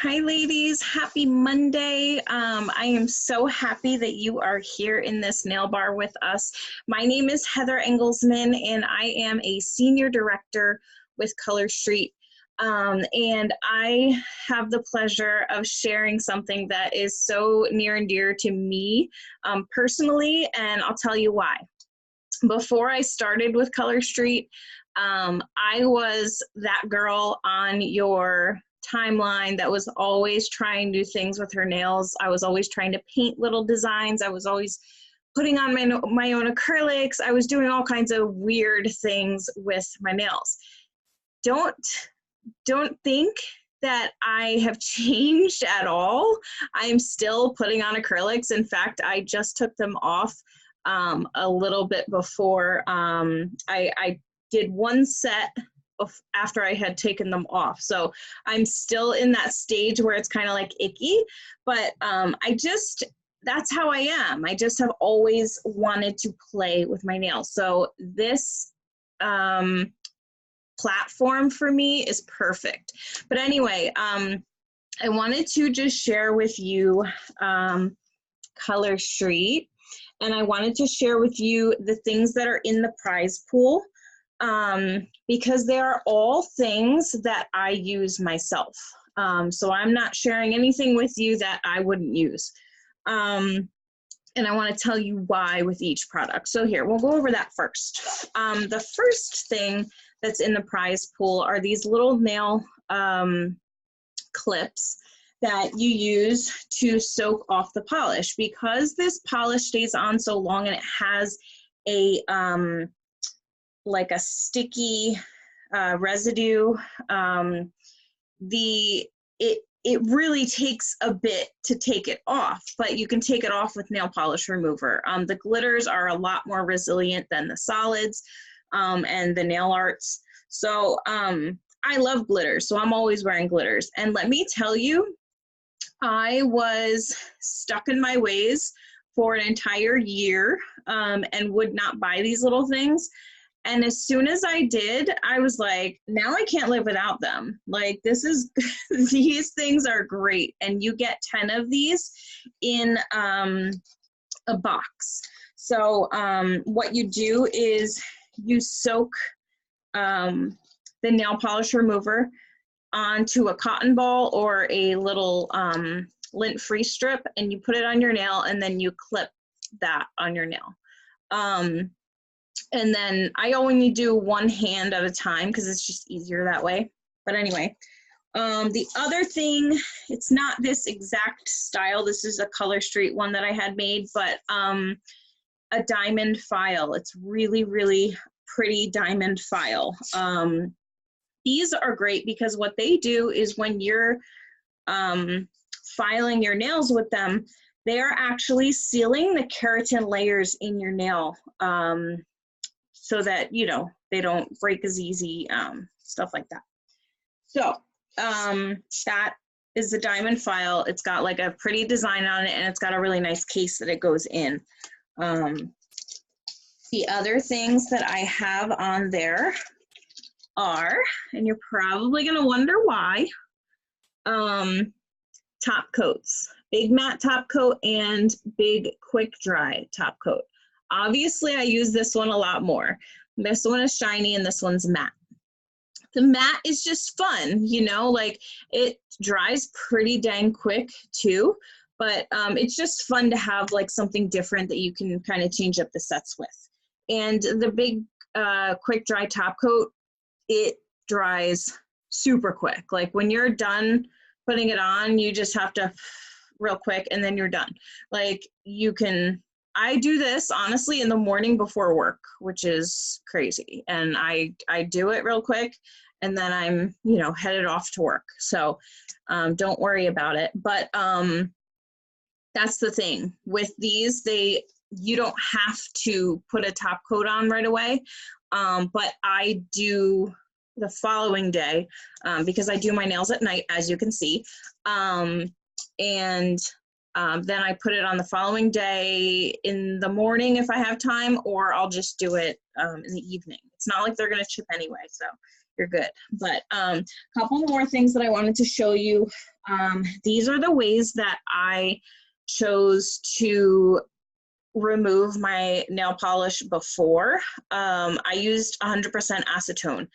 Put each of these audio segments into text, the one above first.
Hi ladies, happy Monday. I am so happy that you are here in this nail bar with us. My name is Heather Engelsman and I am a senior director with Color Street. And I have the pleasure of sharing something that is so near and dear to me personally, and I'll tell you why. Before I started with Color Street, I was that girl on your timeline that was always trying new things with her nails. I was always trying to paint little designs. I was always putting on my own acrylics. I was doing all kinds of weird things with my nails. Don't think that I have changed at all. I'm still putting on acrylics. In fact, I just took them off a little bit before I did one set after I had taken them off. So I'm still in that stage where it's kind of like icky, but that's how I am. I just have always wanted to play with my nails. So this platform for me is perfect. But anyway, I wanted to just share with you Color Street, and I wanted to share with you the things that are in the prize pool. Because they are all things that I use myself. So I'm not sharing anything with you that I wouldn't use. And I want to tell you why with each product. So here, we'll go over that first. The first thing that's in the prize pool are these little nail clips that you use to soak off the polish. Because this polish stays on so long and it has a like a sticky residue, it really takes a bit to take it off, but you can take it off with nail polish remover. The glitters are a lot more resilient than the solids and the nail arts. So I love glitters, so I'm always wearing glitters. And let me tell you, I was stuck in my ways for an entire year and would not buy these little things. And as soon as I did, I was like, now I can't live without them. Like, these things are great. And you get 10 of these in a box. So what you do is you soak the nail polish remover onto a cotton ball or a little lint-free strip, and you put it on your nail, and then you clip that on your nail. And then I only do one hand at a time because it's just easier that way. But anyway, the other thing, it's not this exact style. This is a Color Street one that I had made, but a diamond file. It's really, really pretty diamond file. These are great because what they do is when you're filing your nails with them, they are actually sealing the keratin layers in your nail. So that, you know, they don't break as easy, stuff like that. So that is the diamond file. It's got like a pretty design on it, and it's got a really nice case that it goes in. The other things that I have on there are, and you're probably gonna wonder why, top coats. Big matte top coat and big quick dry top coat. Obviously, I use this one a lot more. This one is shiny and this one's matte. The matte is just fun, you know, like it dries pretty dang quick too, but it's just fun to have like something different that you can kind of change up the sets with. And the big quick dry top coat, it dries super quick. Like when you're done putting it on, you just have to real quick and then you're done. Like you can, I do this honestly in the morning before work, which is crazy. And I do it real quick and then I'm, you know, headed off to work. So don't worry about it. But that's the thing with these, you don't have to put a top coat on right away. But I do the following day because I do my nails at night, as you can see. Then I put it on the following day in the morning if I have time, or I'll just do it in the evening. It's not like they're going to chip anyway, so you're good. But a couple more things that I wanted to show you These are the ways that I chose to remove my nail polish before. I used 100% acetone.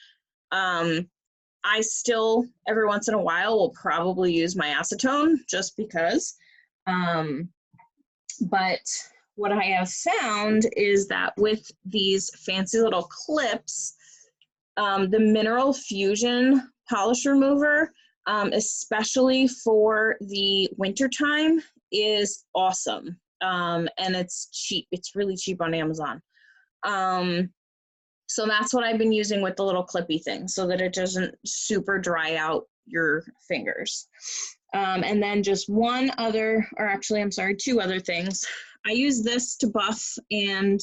I still, every once in a while, will probably use my acetone just because. But what I have found is that with these fancy little clips, the Mineral Fusion polish remover, especially for the winter time, is awesome. And it's cheap. It's really cheap on Amazon. So that's what I've been using with the little clippy thing so that it doesn't super dry out your fingers. And then just one other, or actually, I'm sorry, two other things. I use this to buff and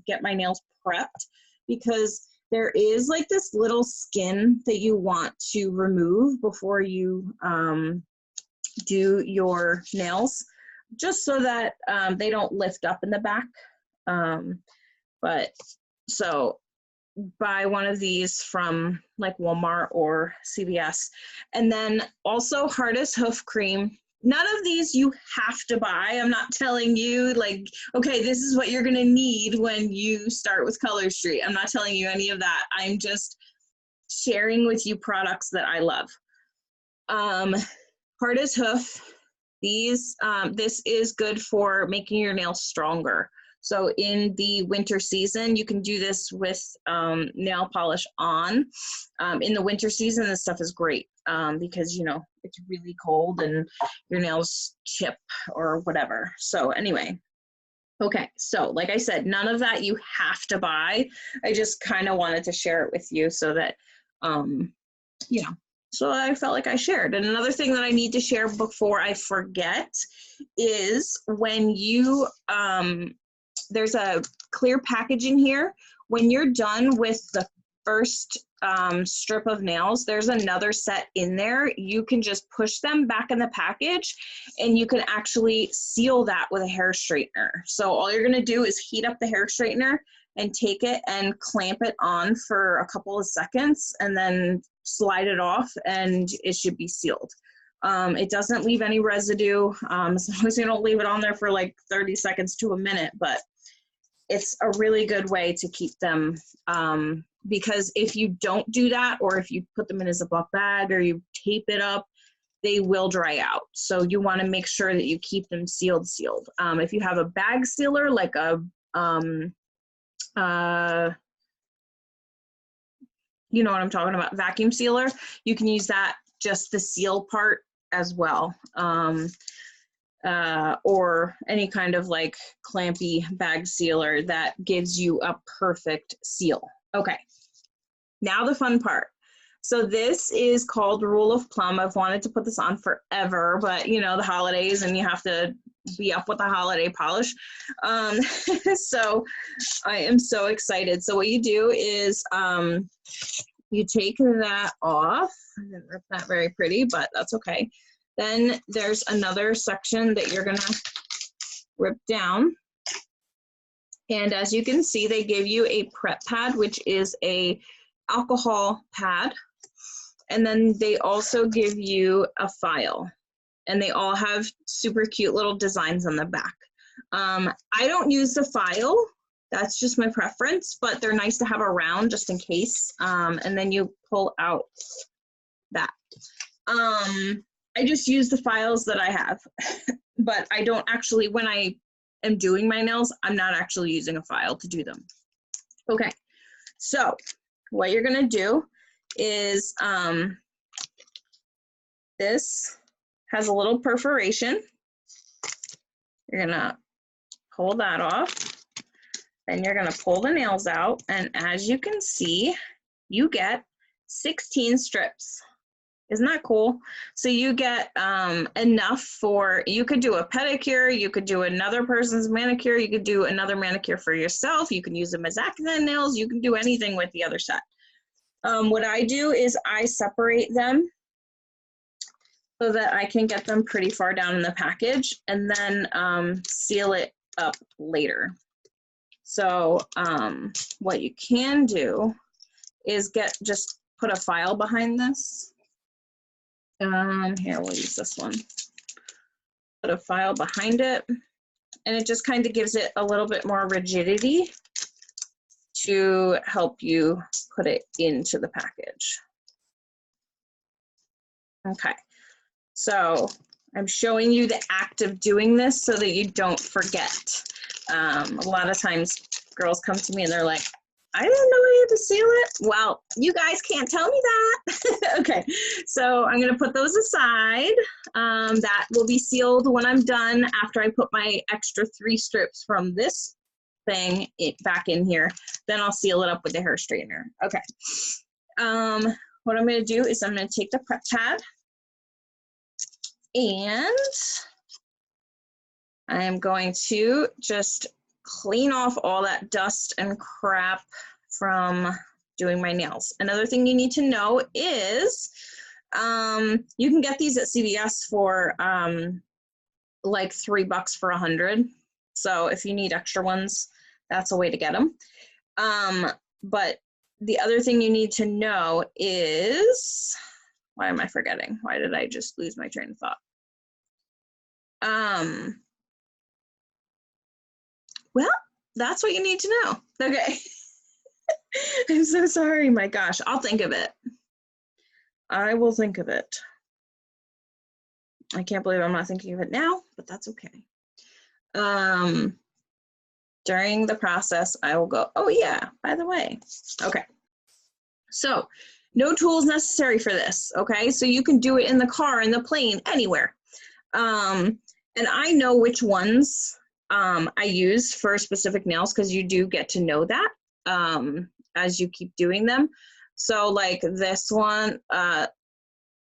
get my nails prepped because there is like this little skin that you want to remove before you do your nails, just so that they don't lift up in the back. But so buy one of these from like Walmart or CVS. And then also Hard as Hoof cream. None of these you have to buy. I'm not telling you like, okay, this is what you're gonna need when you start with Color Street. I'm not telling you any of that. I'm just sharing with you products that I love. Hard as Hoof, these, this is good for making your nails stronger. So in the winter season, you can do this with nail polish on. In the winter season, this stuff is great because, you know, it's really cold and your nails chip or whatever. So anyway, okay, so like I said, none of that you have to buy. I just kind of wanted to share it with you so that, you know, so I felt like I shared. And another thing that I need to share before I forget is when you, there's a clear packaging here. When you're done with the first strip of nails, there's another set in there. You can just push them back in the package and you can actually seal that with a hair straightener. So all you're gonna do is heat up the hair straightener and take it and clamp it on for a couple of seconds and then slide it off and it should be sealed. It doesn't leave any residue, as long as you don't leave it on there for like 30 seconds to a minute, but it's a really good way to keep them, because if you don't do that, or if you put them in a Ziploc bag or you tape it up, they will dry out. So you want to make sure that you keep them sealed. If you have a bag sealer, like a, you know what I'm talking about, vacuum sealer, you can use that, just the seal part as well. Or any kind of like clampy bag sealer that gives you a perfect seal. Okay, now the fun part. So this is called Rule of Plum. I've wanted to put this on forever, but you know, the holidays and you have to be up with the holiday polish. So I am so excited. So what you do is you take that off. I didn't rip that very pretty, but that's okay. Then there's another section that you're gonna rip down. And as you can see, they give you a prep pad, which is a alcohol pad. And then they also give you a file. And they all have super cute little designs on the back. I don't use the file. That's just my preference, but they're nice to have around just in case. And then you pull out that. I just use the files that I have, but I don't actually, when I am doing my nails, I'm not actually using a file to do them. Okay, so what you're gonna do is, this has a little perforation. You're gonna pull that off. Then you're gonna pull the nails out, and as you can see, you get 16 strips. Isn't that cool? So you get enough for, you could do a pedicure, you could do another person's manicure, you could do another manicure for yourself, you can use them as accent nails, you can do anything with the other set. What I do is I separate them so that I can get them pretty far down in the package and then seal it up later. So what you can do is just put a file behind this. Here, we'll use this one. Put a file behind it, and it just kind of gives it a little bit more rigidity to help you put it into the package. Okay, so I'm showing you the act of doing this so that you don't forget. A lot of times girls come to me and they're like, I didn't know I had to seal it. Well, you guys can't tell me that. Okay, so I'm gonna put those aside. That will be sealed when I'm done after I put my extra 3 strips from this thing back in here. Then I'll seal it up with the hair straightener. Okay. What I'm gonna do is I'm gonna take the prep pad and I am going to just clean off all that dust and crap from doing my nails. Another thing you need to know is you can get these at CVS for like $3 for 100. So if you need extra ones, that's a way to get them. But the other thing you need to know is, why am I forgetting? Why did I just lose my train of thought? Well, that's what you need to know. Okay. I'm so sorry. My gosh, I'll think of it. I will think of it. I can't believe I'm not thinking of it now, but that's okay. During the process, I will go, oh yeah, by the way. Okay. So no tools necessary for this. Okay. So you can do it in the car, in the plane, anywhere. And I know which ones I use for specific nails because you do get to know that as you keep doing them. So like this one,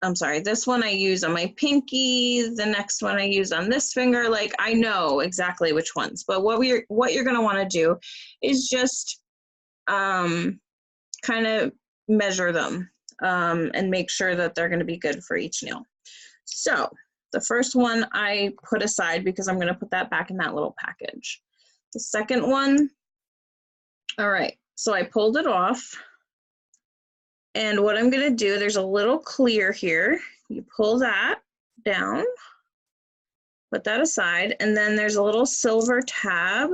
this one I use on my pinky, the next one I use on this finger. Like I know exactly which ones, but what you're gonna wanna do is just kind of measure them and make sure that they're gonna be good for each nail. So the first one I put aside because I'm gonna put that back in that little package. The second one, all right, so I pulled it off. And what I'm gonna do, there's a little clear here. You pull that down, put that aside, and then there's a little silver tab.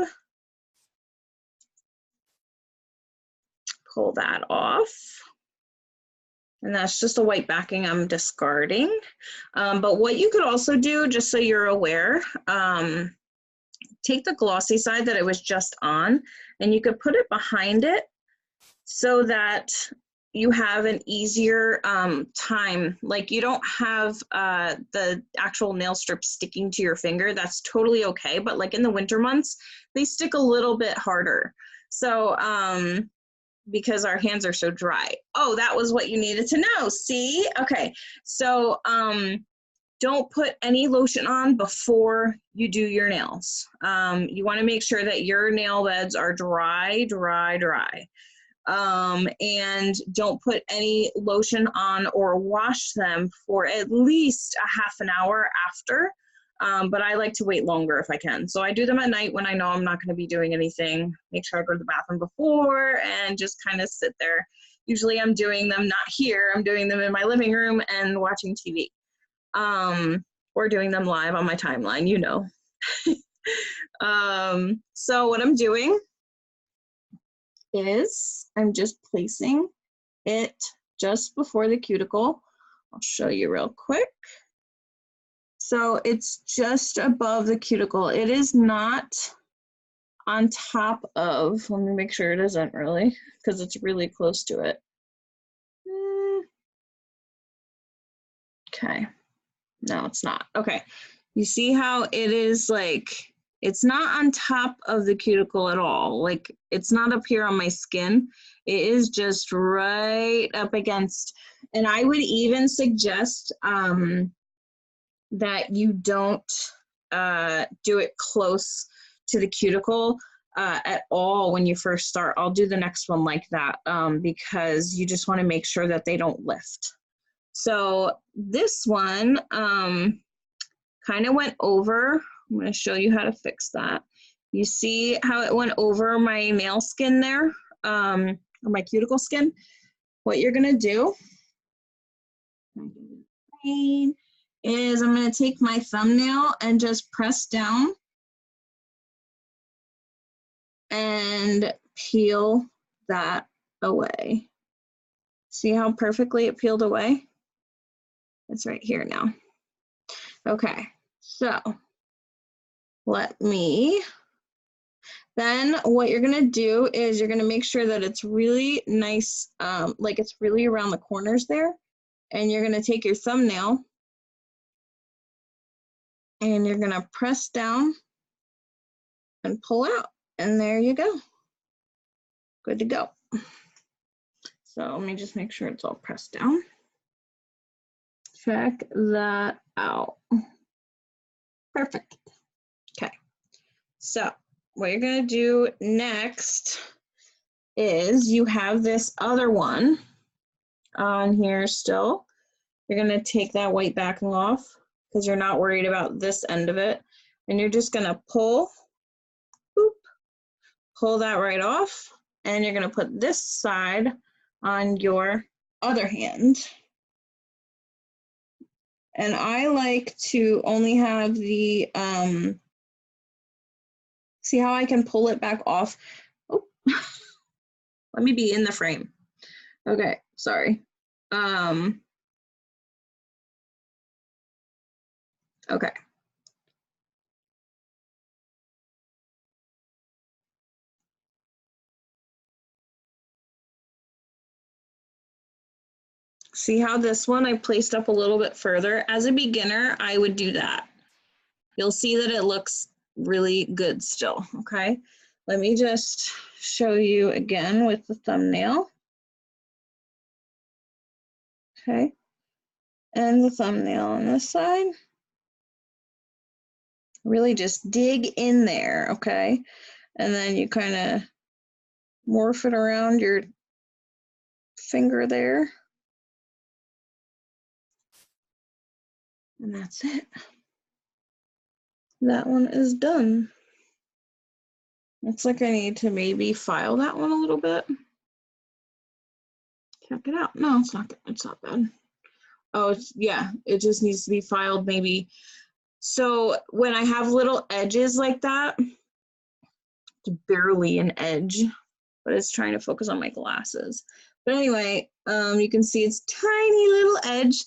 Pull that off. And that's just a white backing I'm discarding. But what you could also do, just so you're aware, take the glossy side that it was just on, and you could put it behind it so that you have an easier time. Like you don't have the actual nail strip sticking to your finger. That's totally okay. But like in the winter months, they stick a little bit harder. So, because our hands are so dry. Oh, that was what you needed to know. See? Okay. So don't put any lotion on before you do your nails. You want to make sure that your nail beds are dry, dry, dry. And don't put any lotion on or wash them for at least a half an hour after. But I like to wait longer if I can. So I do them at night when I know I'm not going to be doing anything. Make sure I go to the bathroom before and just kind of sit there. Usually I'm doing them not here. I'm doing them in my living room and watching TV. Or doing them live on my timeline, you know. So what I'm doing is I'm just placing it just before the cuticle. I'll show you real quick. So it's just above the cuticle. It is not on top of, let me make sure it isn't really, because it's really close to it. Okay, no, it's not. Okay, you see how it is like, it's not on top of the cuticle at all. Like it's not up here on my skin. It is just right up against, and I would even suggest that you don't do it close to the cuticle at all when you first start. I'll do the next one like that because you just want to make sure that they don't lift. So this one kind of went over. I'm going to show you how to fix that. You see how it went over my nail skin there, or my cuticle skin? What you're going to do, doing is I'm going to take my thumbnail and just press down and peel that away. See how perfectly it peeled away? It's right here now. Okay, so then what you're gonna do is you're gonna make sure that it's really nice, like it's really around the corners there. And you're gonna take your thumbnail and you're gonna press down and pull out. And there you go. Good to go. So let me just make sure it's all pressed down. Check that out. Perfect. Okay. So what you're going to do next is you have this other one on here still. You're going to take that white backing off because you're not worried about this end of it. And you're just going to pull that right off. And you're going to put this side on your other hand. And I like to only have the, see how I can pull it back off? Oh, let me be in the frame. Okay, sorry. Okay. See how this one I placed up a little bit further? As a beginner, I would do that. You'll see that it looks really good still, okay? Let me just show you again with the thumbnail. Okay, and the thumbnail on this side. Really just dig in there, okay? And then you kind of morph it around your finger there. And that's it. That one is done. Looks like I need to maybe file that one a little bit. Check it out. No, it's not bad. Oh, yeah, it just needs to be filed maybe. So when I have little edges like that, it's barely an edge, but it's trying to focus on my glasses. But anyway, you can see it's tiny little edge.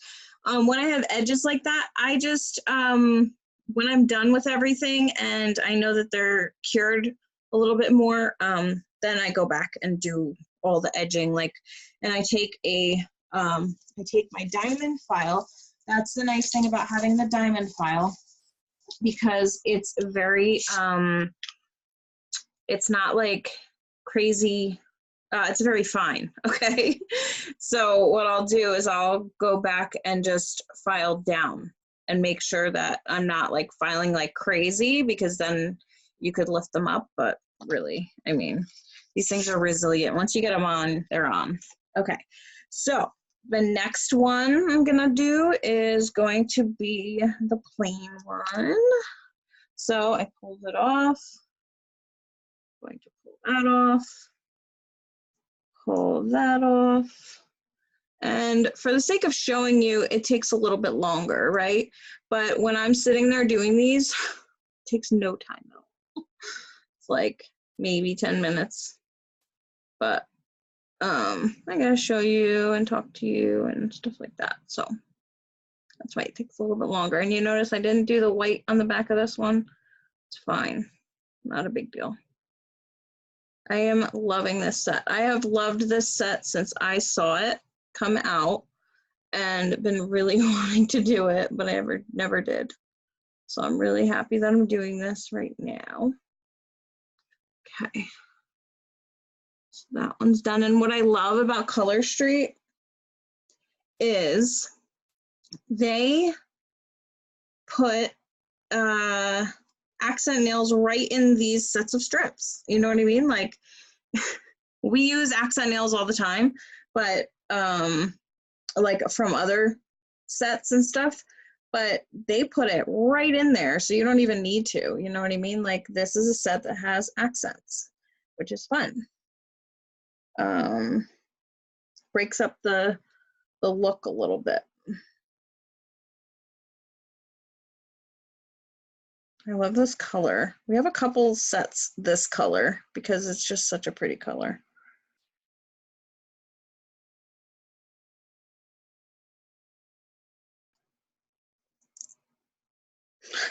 When I have edges like that, I just, when I'm done with everything and I know that they're cured a little bit more, then I go back and do all the edging, like, and I take my diamond file. That's the nice thing about having the diamond file, because it's very, it's not like crazy, it's very fine, okay? So what I'll do is I'll go back and just file down and make sure that I'm not like filing like crazy, because then you could lift them up, but really, I mean, these things are resilient. Once you get them on, they're on. Okay, so the next one I'm gonna do is going to be the plain one. So I pulled it off. Going to pull that off. Pull that off. And for the sake of showing you, it takes a little bit longer, right? But when I'm sitting there doing these, it takes no time though. It's like maybe 10 minutes. But I gotta show you and talk to you and stuff like that. So that's why it takes a little bit longer. And you notice I didn't do the white on the back of this one. It's fine, not a big deal. I am loving this set. I have loved this set since I saw it come out and been really wanting to do it, but I never did. So I'm really happy that I'm doing this right now. Okay. So that one's done. And what I love about Color Street is they put accent nails right in these sets of strips. You know what I mean? Like, we use accent nails all the time, but like from other sets and stuff, but they put it right in there, so you don't even need to, you know what I mean? Like, this is a set that has accents, which is fun. Breaks up the look a little bit. I love this color. We have a couple sets this color because it's just such a pretty color.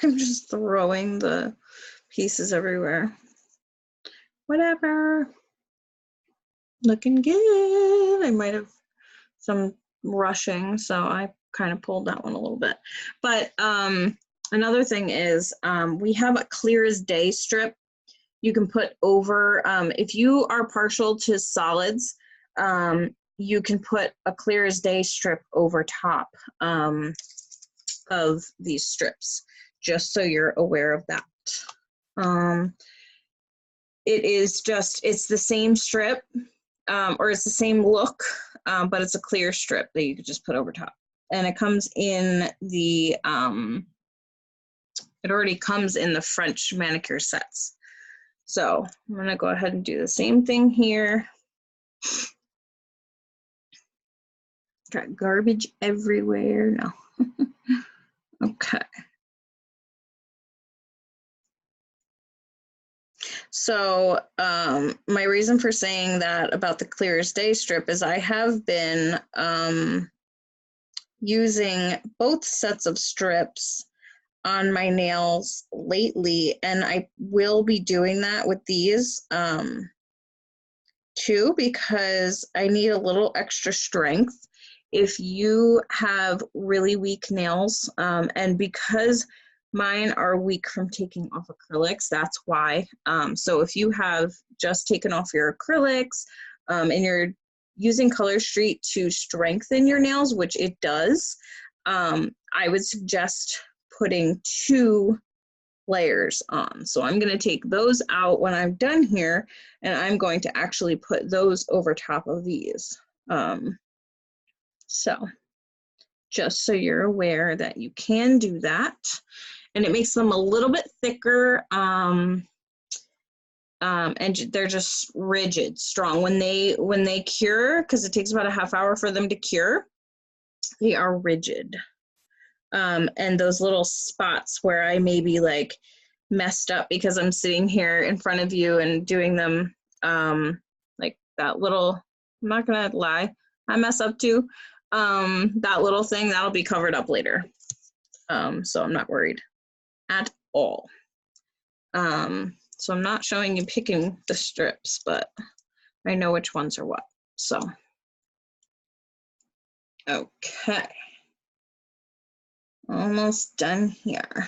I'm just throwing the pieces everywhere. Whatever. Looking good. I might have some rushing, so I kind of pulled that one a little bit. But another thing is we have a clear as day strip you can put over, if you are partial to solids, you can put a clear as day strip over top of these strips, just so you're aware of that. It is just, it's the same strip, or it's the same look, but it's a clear strip that you could just put over top. And it comes in the, it already comes in the French manicure sets. So I'm gonna go ahead and do the same thing here. Got garbage everywhere. No. Okay. So my reason for saying that about the clear as day strip is I have been using both sets of strips on my nails lately, and I will be doing that with these too, because I need a little extra strength if you have really weak nails, and because mine are weak from taking off acrylics, that's why. So if you have just taken off your acrylics and you're using Color Street to strengthen your nails, which it does, I would suggest putting 2 layers on. So I'm going to take those out when I'm done here, and I'm going to actually put those over top of these. So just so you're aware that you can do that, and it makes them a little bit thicker, and they're just rigid, strong. When they cure, because it takes about a half hour for them to cure, they are rigid. And those little spots where I maybe like messed up because I'm sitting here in front of you and doing them, like that little, I'm not gonna lie, I mess up too. That little thing, that'll be covered up later. So I'm not worried at all. So I'm not showing you picking the strips, but I know which ones are what. So, okay. Almost done here.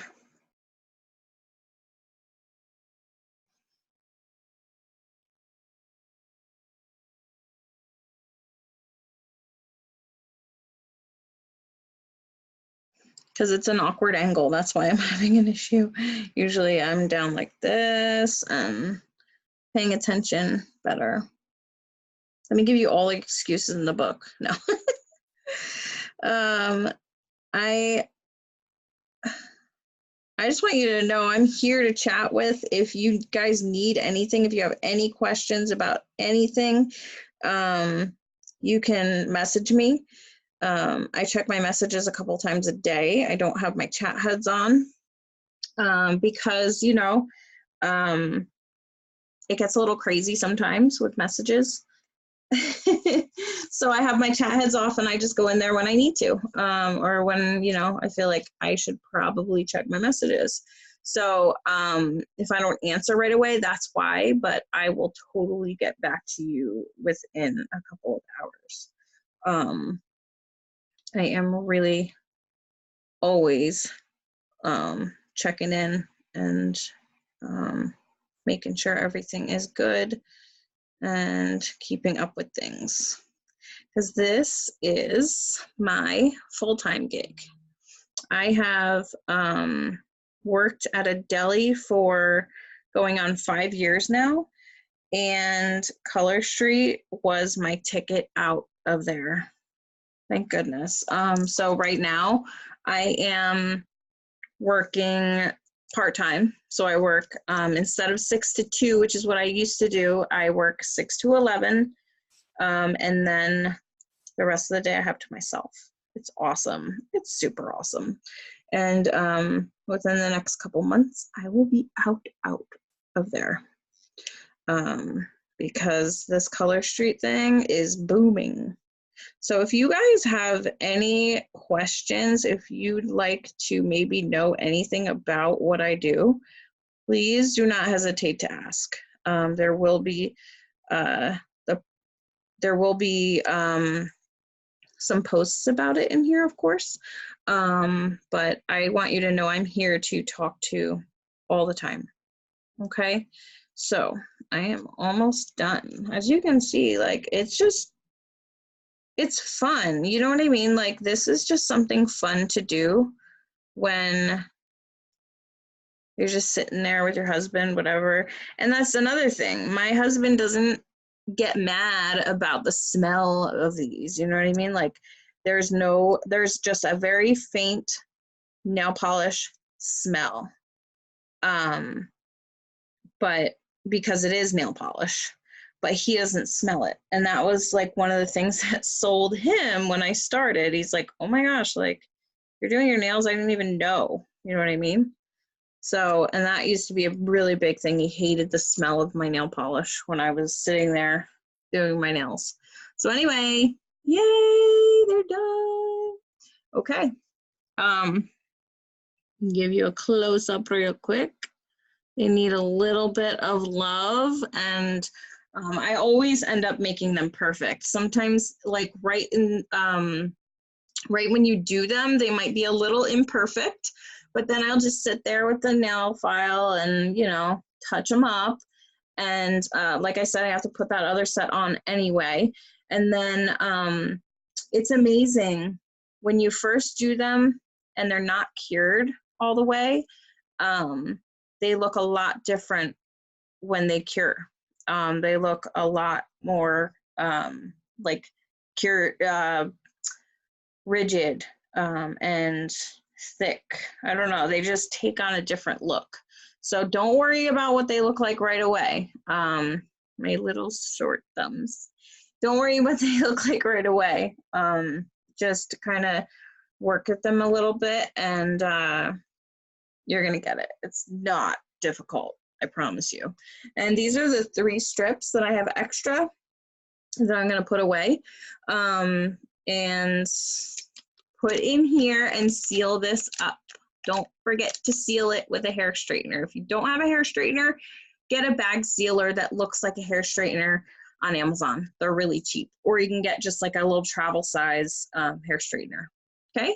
Because it's an awkward angle. That's why I'm having an issue. Usually I'm down like this and paying attention better. Let me give you all the excuses in the book. No. I just want you to know I'm here to chat with. If you guys need anything, if you have any questions about anything, you can message me. I check my messages a couple times a day. I don't have my chat heads on because, you know, it gets a little crazy sometimes with messages. So I have my chat heads off and I just go in there when I need to, or when, you know, I feel like I should probably check my messages. So if I don't answer right away, that's why, but I will totally get back to you within a couple of hours. I am really always checking in and making sure everything is good and keeping up with things, because this is my full-time gig. I have worked at a deli for going on 5 years now, and Color Street was my ticket out of there. Thank goodness. So right now I am working part-time. So I work, instead of 6 to 2, which is what I used to do, I work 6 to 11. And then the rest of the day I have to myself. It's awesome. It's super awesome. And within the next couple months, I will be out of there. Because this Color Street thing is booming. So if you guys have any questions, if you'd like to maybe know anything about what I do, please do not hesitate to ask. There will be some posts about it in here, of course. But I want you to know I'm here to talk to all the time. Okay, so I am almost done. As you can see, like, it's fun. You know what I mean? Like, this is just something fun to do when you're just sitting there with your husband, whatever. And that's another thing. My husband doesn't get mad about the smell of these. You know what I mean? Like, there's just a very faint nail polish smell. But because it is nail polish, but he doesn't smell it. And that was like one of the things that sold him when I started. He's like, oh my gosh, like, you're doing your nails, I didn't even know. You know what I mean? So, and that used to be a really big thing. He hated the smell of my nail polish when I was sitting there doing my nails. So anyway, yay, they're done. Okay. Give you a close up real quick. They need a little bit of love, and I always end up making them perfect. Sometimes, like right when you do them, they might be a little imperfect, but then I'll just sit there with the nail file and, you know, touch them up. And like I said, I have to put that other set on anyway. And then it's amazing when you first do them and they're not cured all the way. They look a lot different when they cure. They look a lot more like rigid and thick. I don't know. They just take on a different look. So don't worry about what they look like right away. My little short thumbs. Don't worry what they look like right away. Just kind of work at them a little bit, and you're going to get it. It's not difficult, I promise you. And these are the 3 strips that I have extra that I'm going to put away and put in here and seal this up. Don't forget to seal it with a hair straightener. If you don't have a hair straightener, get a bag sealer that looks like a hair straightener on Amazon. They're really cheap. Or you can get just like a little travel size hair straightener. Okay?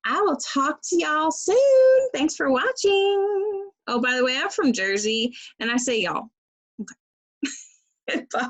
I will talk to y'all soon. Thanks for watching. Oh, by the way, I'm from Jersey, and I say y'all. Okay. Bye.